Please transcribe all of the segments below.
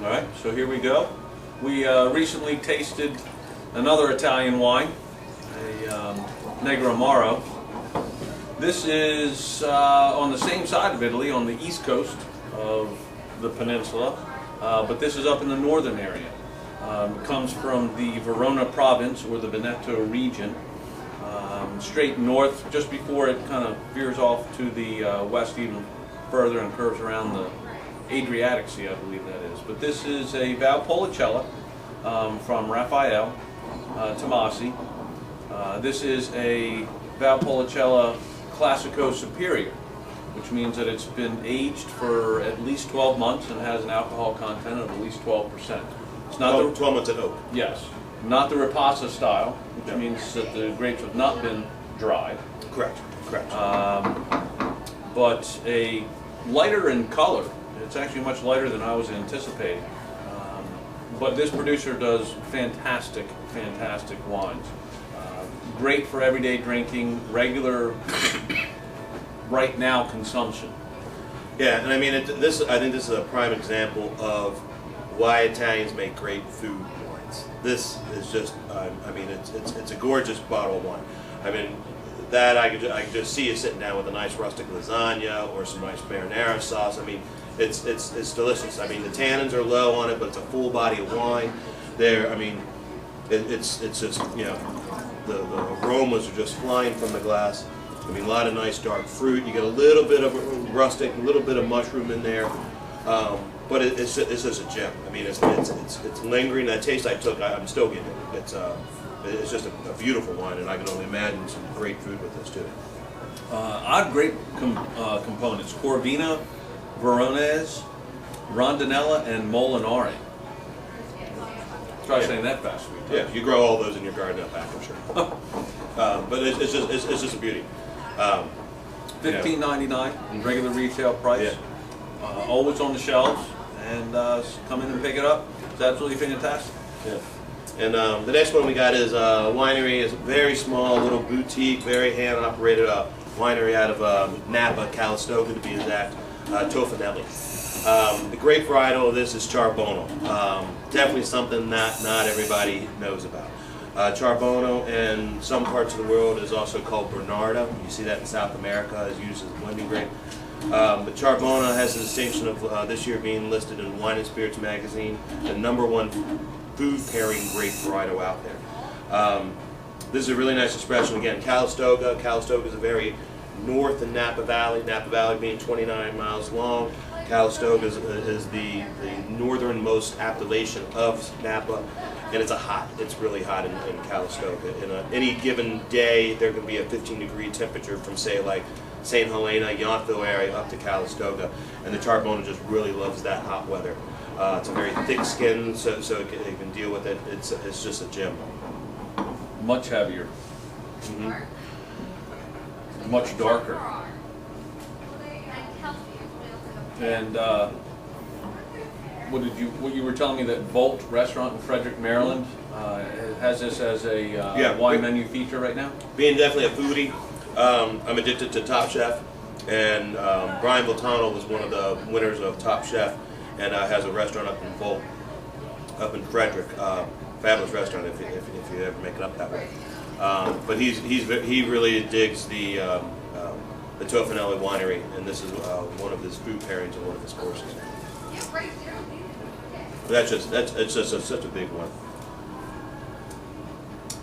All right, so here we go. We recently tasted another Italian wine, a Negro Amaro. This is on the same side of Italy, on the east coast of the peninsula, but this is up in the northern area. It comes from the Verona province, or the Veneto region, straight north, just before it kind of veers off to the west even further and curves around the Adriatic Sea, I believe that is. But this is a Valpolicella from Raphael Tommasi. This is a Valpolicella Classico Superior, which means that it's been aged for at least 12 months and has an alcohol content of at least 12%. It's not 12 months at oak. Yes, not the Ripasso style, which means that the grapes have not been dried. Correct. But a lighter in color. It's actually much lighter than I was anticipating. But this producer does fantastic wines. Great for everyday drinking, regular, right now consumption. Yeah, and I mean, I think this is a prime example of why Italians make great food wines. This is just, I mean, it's a gorgeous bottle of wine. I mean, that I could just see you sitting down with a nice rustic lasagna or some nice marinara sauce. I mean, it's delicious. I mean, the tannins are low on it, but it's a full body of wine. I mean, it's just, you know, the aromas are just flying from the glass. I mean, a lot of nice dark fruit. You get a little bit of rustic, a little bit of mushroom in there, but it's just a gem. I mean, it's lingering. That taste I took, I'm still getting it. It's just a beautiful wine, and I can only imagine some great food with this too. Odd grape components: Corvina, Veronese, Rondinella, and Molinari. Try saying that fast. Yeah, you grow all those in your garden up back, I'm sure. But it's just a beauty. $15.99 regular retail price. Yeah. Always on the shelves, and come in and pick it up. It's absolutely fantastic. Yeah. And the next one we got is a winery. It's a very small, little boutique, very hand-operated winery out of Napa, Calistoga to be exact, Tofanelli. The grape varietal of this is Charbono. Definitely something that not everybody knows about. Charbono in some parts of the world is also called Bernardo. You see that in South America, is used as a blending grape. But Charbono has the distinction of this year being listed in Wine and Spirits magazine, the #1 food pairing grape varietal out there. This is a really nice expression. Again, Calistoga. Calistoga is a very north in Napa Valley. Napa Valley being 29 miles long. Calistoga is the northernmost appellation of Napa, and it's really hot in Calistoga. In any given day, there can be a 15-degree temperature from, say, like St. Helena, Yountville area up to Calistoga, and the Charbono just really loves that hot weather. It's a very thick skin, so it can deal with it. It's just a gem. Much heavier. Much darker. And what you were telling me, that Volt restaurant in Frederick, Maryland, has this as a wine menu feature right now? Being definitely a foodie, I'm addicted to Top Chef, and Brian Voltano was one of the winners of Top Chef, and has a restaurant up in Volt, up in Frederick. Fabulous restaurant if you ever make it up that way. But he really digs the Tofanelli winery, and this is one of his food pairings and one of his courses. It's just such a big one.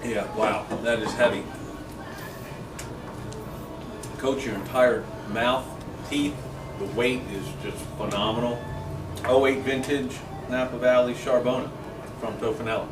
Yeah, wow, that is heavy. Coats your entire mouth, teeth. The weight is just phenomenal. 08 vintage Napa Valley Charbono from Tofanelli.